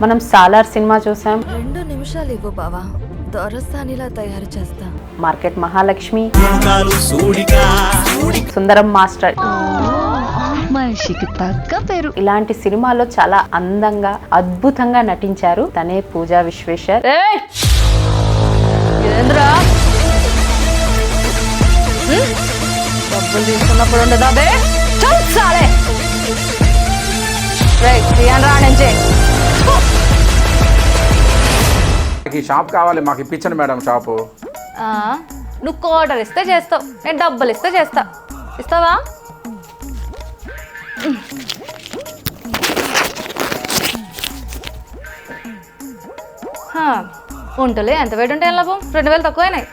మనం సాలార్ సినిమా చూసాం. 2 నిమిషాలు ఇవ్వు బావా, దొరసానిలా తయారు చేస్తా. మార్కెట్ మహాలక్ష్మి, సుందరం మాస్టర్, మనిషికి తగ్గ పేరు. ఇలాంటి సినిమాలో చాలా అందంగా అద్భుతంగా నటించారు. తనే పూజా విశ్వేశ్వర్. డబ్బులు తీసుకున్నప్పుడు ఉండదా బే? ఈ షాప్ కావాలి, మాకు ఇప్పించండి మేడం షాపు. నువ్వు కోటర్ ఇస్తే చేస్తావు, నేను డబ్బులు ఇస్తే చేస్తా. ఇస్తావా? ఉంటలే, ఎంత వెయిట్ ఉంటే లాభం? 2000 తక్కువైనాయి.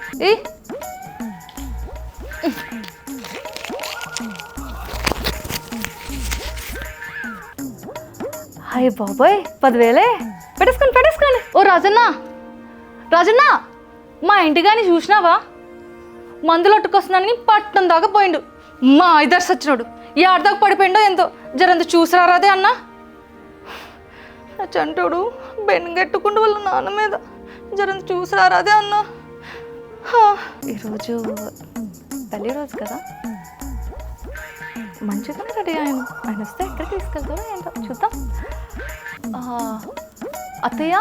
హాయ్ బాబాయ్, 10,000 పెట్టేసుకోండి. ఓ రాజన్న, మా ఇంటి కానీ చూసినావా? మందులు అట్టుకొస్తున్నానని పట్టణం దాకా పోయిండు. మా ఇద్దరు సచ్చినోడు దాకా పడిపోయిండో ఎంతో. జరంత చూసిరారాదే అన్న. చంటోడు బెంగెట్టుకుంటూ వాళ్ళ నాన్న మీద. జరంత చూసిరారాదే అన్న. ఈరోజు పెళ్లి రోజు కదా, మంచిగానే రెడీ ఆయన వస్తే ఎక్కడికి తీసుకెళ్తారో ఏంటో చూద్దాం. అత్తయ్య,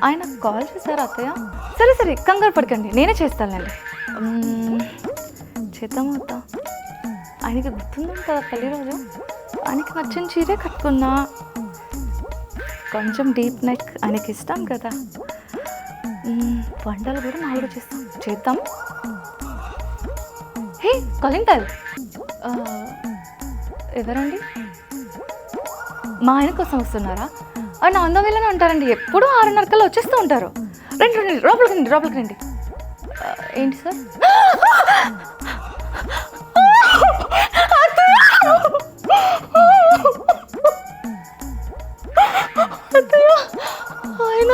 ఆయన కాల్ చేశారు అత్తయ్య. సరే కంగారు పడకండి, నేనే చేస్తానండి. చేద్దాము అత్త. ఆయనకి గుర్తుందని కదా పెళ్లి రోజు. ఆయనకి నచ్చిన చీరే కట్టుకున్నా, కొంచెం డీప్ నెక్ ఆయనకి ఇష్టం కదా. వంటలు కూడా మామూలుగా చేద్దాం. హే కాలింగ్ బెల్. ఎవరండి? మా ఆయన కోసం వస్తున్నారా? ఆయన అందవేళనే ఉంటారండి, ఎప్పుడూ 6:30 కల్లా వచ్చేస్తూ ఉంటారు. రండి లోపలికి రండి. ఏంటి సార్? ఆయన